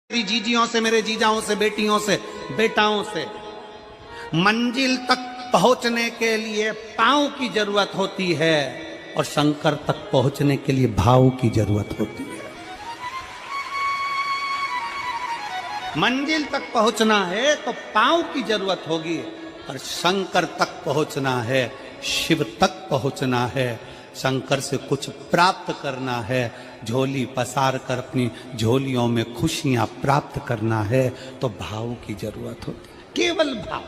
मेरी जीजियों से, मेरे जीजाओं से, बेटियों से, बेटाओं से। मंजिल तक पहुंचने के लिए पांव की जरूरत होती है और शंकर तक पहुंचने के लिए भाव की जरूरत होती है। मंजिल तक पहुंचना है तो पांव की जरूरत होगी और शंकर तक पहुंचना है, शिव तक पहुंचना है, शंकर से कुछ प्राप्त करना है, झोली पसार कर अपनी झोलियों में खुशियां प्राप्त करना है तो भाव की जरूरत होती है, केवल भाव।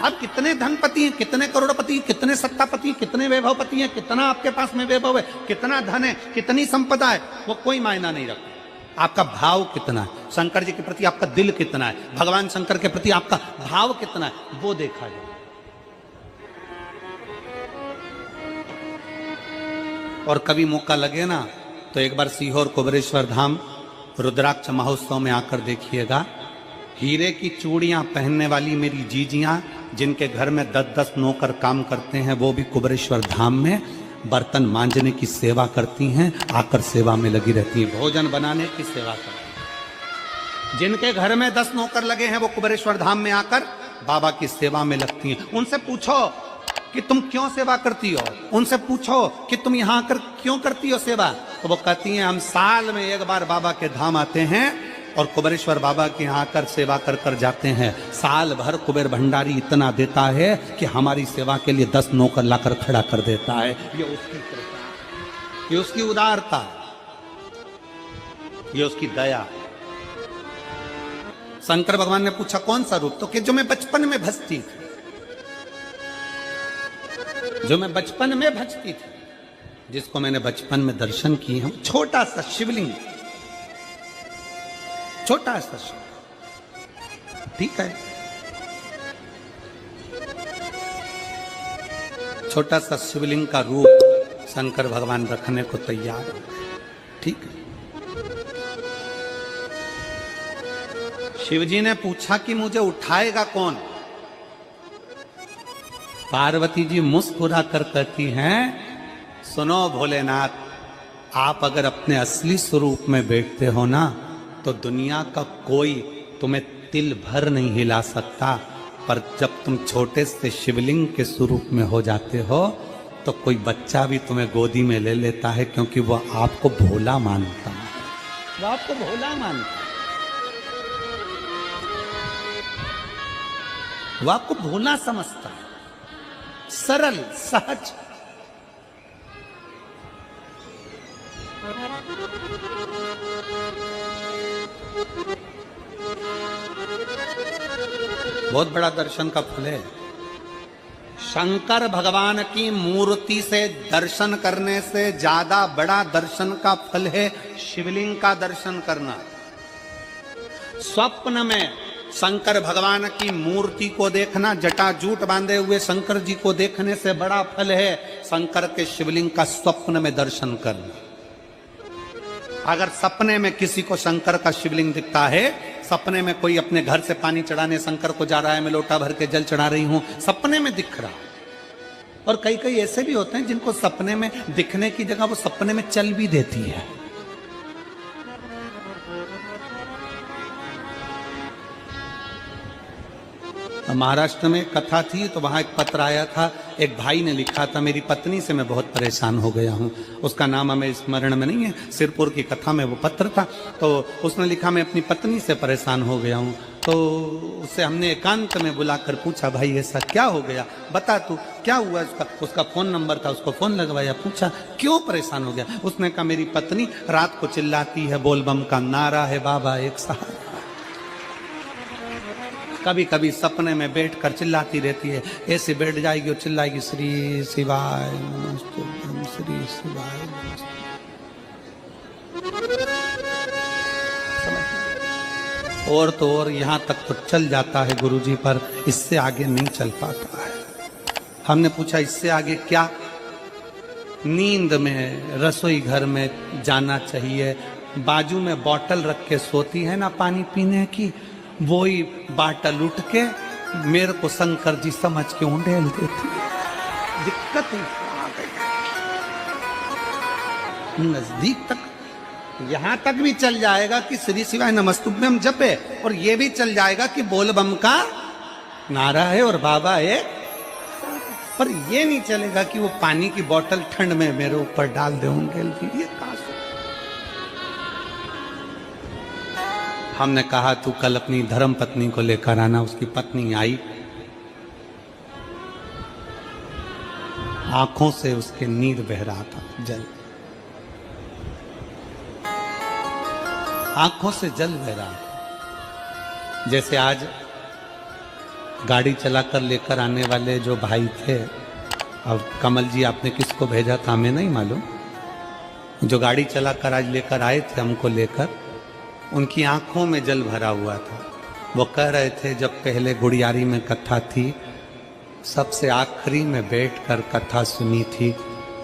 आप कितने धनपति हैं, कितने करोड़पति, कितने सत्तापति, कितने वैभवपति हैं, कितना आपके पास में वैभव है, कितना धन है, कितनी संपदा है, वो कोई मायना नहीं रखता। आपका भाव कितना है, शंकर जी के प्रति आपका दिल कितना है, भगवान शंकर के प्रति आपका भाव कितना है, वो देखा जाए। और कभी मौका लगे ना तो एक बार सीहोर कुबेरेश्वर धाम रुद्राक्ष महोत्सव में आकर देखिएगा। हीरे की चूड़ियां पहनने वाली मेरी जीजियां, जिनके घर में 10-10 नौकर काम करते हैं, वो भी कुबेरेश्वर धाम में बर्तन मांजने की सेवा करती हैं, आकर सेवा में लगी रहती हैं, भोजन बनाने की सेवा करती हैं। जिनके घर में 10 नौकर लगे हैं वो कुबेरेश्वर धाम में आकर बाबा की सेवा में लगती हैं। उनसे पूछो कि तुम क्यों सेवा करती हो, उनसे पूछो कि तुम यहाँ आकर क्यों करती हो सेवा, तो वो कहती हैं हम साल में एक बार बाबा के धाम आते हैं और कुबेरेश्वर बाबा के यहाँ आकर सेवा कर कर जाते हैं। साल भर कुबेर भंडारी इतना देता है कि हमारी सेवा के लिए 10 नौकर लाकर खड़ा कर देता है। ये उसकी कृपा, ये उसकी उदारता, ये उसकी दया। शंकर भगवान ने पूछा कौन सा रूप, तो कि जो मैं बचपन में भजती थी, जो मैं बचपन में भजती थी, जिसको मैंने बचपन में दर्शन किए हैं, छोटा सा शिवलिंग, छोटा सा शिवलिंग, ठीक है, छोटा सा शिवलिंग का रूप शंकर भगवान रखने को तैयार है, ठीक है। शिवजी ने पूछा कि मुझे उठाएगा कौन। पार्वती जी मुस्कुरा कर कहती हैं सुनो भोलेनाथ, आप अगर अपने असली स्वरूप में बैठते हो ना तो दुनिया का कोई तुम्हें तिल भर नहीं हिला सकता, पर जब तुम छोटे से शिवलिंग के स्वरूप में हो जाते हो तो कोई बच्चा भी तुम्हें गोदी में ले लेता है, क्योंकि वह आपको भोला मानता है, वह आपको भोला मानता है, वह आपको भोला समझता है, सरल सहज। बहुत बड़ा दर्शन का फल है। शंकर भगवान की मूर्ति से दर्शन करने से ज्यादा बड़ा दर्शन का फल है शिवलिंग का दर्शन करना। स्वप्न में शंकर भगवान की मूर्ति को देखना, जटाजूट बांधे हुए शंकर जी को देखने से बड़ा फल है शंकर के शिवलिंग का स्वप्न में दर्शन करना। अगर सपने में किसी को शंकर का शिवलिंग दिखता है, सपने में कोई अपने घर से पानी चढ़ाने शंकर को जा रहा है, मैं लोटा भर के जल चढ़ा रही हूं, सपने में दिख रहा। और कई कई ऐसे भी होते हैं जिनको सपने में दिखने की जगह वो सपने में चल भी देती है। महाराष्ट्र में कथा थी तो वहां एक पत्र आया था, एक भाई ने लिखा था मेरी पत्नी से मैं बहुत परेशान हो गया हूं, उसका नाम हमें स्मरण में नहीं है, सिरपुर की कथा में वो पत्र था। तो उसने लिखा मैं अपनी पत्नी से परेशान हो गया हूं। तो उससे हमने एकांत में बुलाकर पूछा भाई ऐसा क्या हो गया, बता तू क्या हुआ। उसका फोन नंबर था, उसको फोन लगवाया, पूछा क्यों परेशान हो गया। उसने कहा मेरी पत्नी रात को चिल्लाती है, बोलबम का नारा है बाबा एक सहारा, कभी कभी सपने में बैठकर चिल्लाती रहती है, ऐसे बैठ जाएगी और चिल्लाएगी श्री शिवाय नमस्ते, श्री शिवाय नमस्ते। और तो और यहाँ तक तो चल जाता है गुरुजी, पर इससे आगे नहीं चल पाता है। हमने पूछा इससे आगे क्या। नींद में रसोई घर में जाना चाहिए, बाजू में बोतल रख के सोती है ना पानी पीने की, वही बाटल उठ के मेरे को शंकर जी समझ के उंडेल देती है। दिक्कत आ गई, नजदीक तक यहां तक भी चल जाएगा कि श्री शिवाय नमस्तुभ्यम जपे, और ये भी चल जाएगा कि बोल बम का नारा है और बाबा है, पर ये नहीं चलेगा कि वो पानी की बोतल ठंड में मेरे ऊपर डाल दे होंगे। ये कहां से? हमने कहा तू कल अपनी धर्म पत्नी को लेकर आना। उसकी पत्नी आई, आंखों से उसके नीर बह रहा था, जल, आंखों से जल बह रहा था। जैसे आज गाड़ी चलाकर लेकर आने वाले जो भाई थे, अब कमल जी आपने किसको भेजा था हमें नहीं मालूम, जो गाड़ी चलाकर आज लेकर आए थे हमको लेकर, उनकी आंखों में जल भरा हुआ था। वो कह रहे थे जब पहले गुड़ियारी में कथा थी, सबसे आखिरी में बैठकर कथा सुनी थी,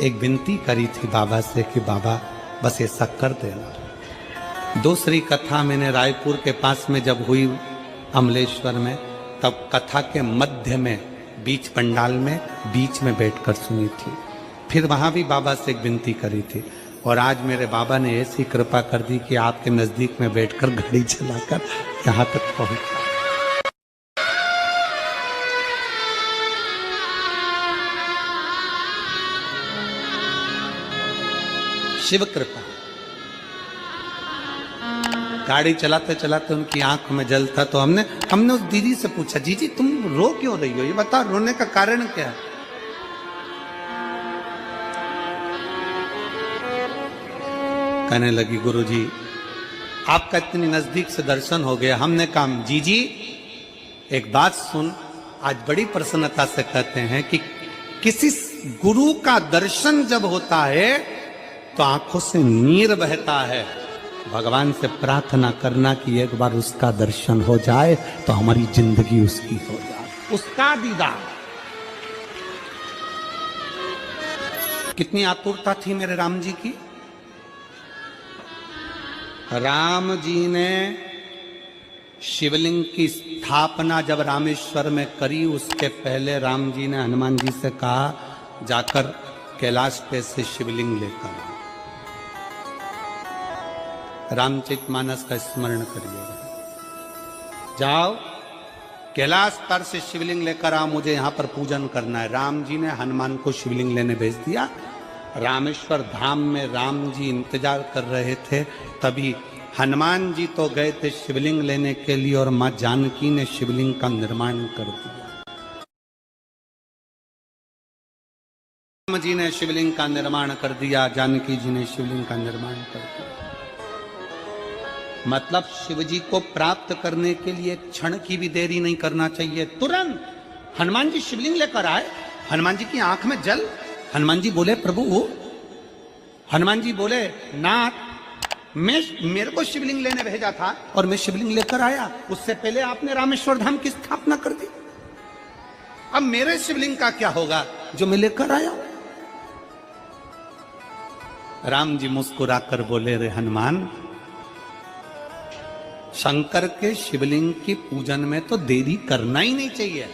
एक विनती करी थी बाबा से कि बाबा बस ऐसा कर देना। दूसरी कथा मैंने रायपुर के पास में जब हुई अमलेश्वर में, तब कथा के मध्य में बीच पंडाल में बीच में बैठकर सुनी थी। फिर वहां भी बाबा से एक विनती करी थी, और आज मेरे बाबा ने ऐसी कृपा कर दी कि आपके नजदीक में बैठकर गाड़ी चलाकर यहां तक पहुंचा। शिव कृपा। गाड़ी चलाते चलाते उनकी आंख में जल था, तो हमने उस दीदी से पूछा, जीजी तुम रो क्यों रही हो, ये बताओ, रोने का कारण क्या है? कहने लगी गुरुजी आपका इतनी नजदीक से दर्शन हो गया। हमने कहा जीजी एक बात सुन, आज बड़ी प्रसन्नता से कहते हैं कि किसी गुरु का दर्शन जब होता है तो आंखों से नीर बहता है। भगवान से प्रार्थना करना कि एक बार उसका दर्शन हो जाए तो हमारी जिंदगी उसकी हो जाए, उसका दीदार। कितनी आतुरता थी मेरे राम जी की। राम जी ने शिवलिंग की स्थापना जब रामेश्वर में करी, उसके पहले राम जी ने हनुमान जी से कहा जाकर कैलाश पे से शिवलिंग लेकर आओ। रामचरितमानस का स्मरण करिएगा, जाओ कैलाश पर से शिवलिंग लेकर आओ, मुझे यहां पर पूजन करना है। राम जी ने हनुमान को शिवलिंग लेने भेज दिया। रामेश्वर धाम में राम जी इंतजार कर रहे थे, तभी हनुमान जी तो गए थे शिवलिंग लेने के लिए, और मां जानकी ने शिवलिंग का निर्माण कर दिया। राम जी ने शिवलिंग का निर्माण कर दिया, जानकी जी ने शिवलिंग का निर्माण कर दिया। मतलब शिव जी को प्राप्त करने के लिए क्षण की भी देरी नहीं करना चाहिए। तुरंत हनुमान जी शिवलिंग लेकर आए, हनुमान जी की आंख में जल। हनुमान जी बोले प्रभु, हनुमान जी बोले नाथ मेरे को शिवलिंग लेने भेजा था और मैं शिवलिंग लेकर आया, उससे पहले आपने रामेश्वर धाम की स्थापना कर दी। अब मेरे शिवलिंग का क्या होगा जो मैं लेकर आया? राम जी मुस्कुराकर बोले, रे हनुमान, शंकर के शिवलिंग की पूजन में तो देरी करना ही नहीं चाहिए।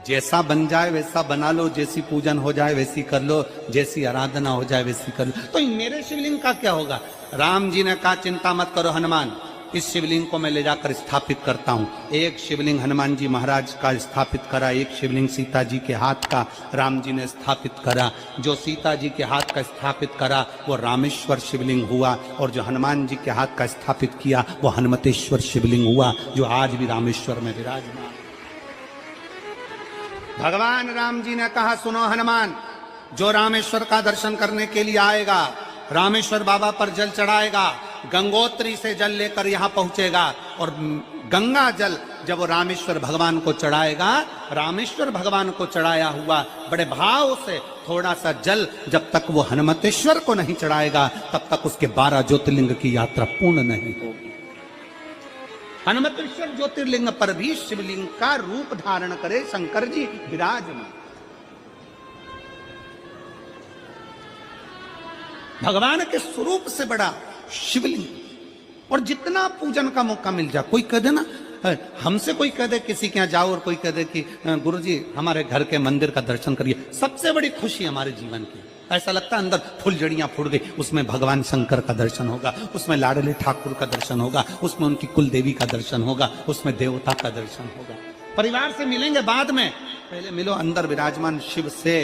जैसा बन जाए वैसा बना लो, जैसी पूजन हो जाए वैसी कर लो, जैसी आराधना हो जाए वैसी कर लो, तो मेरे शिवलिंग का क्या होगा? राम जी ने कहा चिंता मत करो हनुमान, इस शिवलिंग को मैं ले जाकर स्थापित करता हूं। एक शिवलिंग हनुमान जी महाराज का स्थापित करा, एक शिवलिंग सीता जी के हाथ का राम जी ने स्थापित करा। जो सीता जी के हाथ का स्थापित करा वो रामेश्वर शिवलिंग हुआ, और जो हनुमान जी के हाथ का स्थापित किया वो हनुमतेश्वर शिवलिंग हुआ, जो आज भी रामेश्वर में विराजमान। भगवान राम जी ने कहा सुनो हनुमान, जो रामेश्वर का दर्शन करने के लिए आएगा, रामेश्वर बाबा पर जल चढ़ाएगा, गंगोत्री से जल लेकर यहां पहुंचेगा, और गंगा जल जब वो रामेश्वर भगवान को चढ़ाएगा, रामेश्वर भगवान को चढ़ाया हुआ बड़े भाव से थोड़ा सा जल जब तक वो हनुमतेश्वर को नहीं चढ़ाएगा तब तक उसके 12 ज्योतिर्लिंग की यात्रा पूर्ण नहीं होगी। हनुमतेश्वर ज्योतिर्लिंग पर भी शिवलिंग का रूप धारण करे शंकर जी विराजमान। भगवान के स्वरूप से बड़ा शिवलिंग, और जितना पूजन का मौका मिल जाए, कोई कह दे ना, हमसे कोई कह दे किसी के यहाँ जाओ और कोई कह दे कि गुरुजी हमारे घर के मंदिर का दर्शन करिए, सबसे बड़ी खुशी हमारे जीवन की। ऐसा लगता है अंदर फुलझड़ियां फूट गई। उसमें भगवान शंकर का दर्शन होगा, उसमें लाडले ठाकुर का दर्शन होगा, उसमें उनकी कुल देवी का दर्शन होगा, उसमें देवता का दर्शन होगा। परिवार से मिलेंगे बाद में, पहले मिलो अंदर विराजमान शिव से।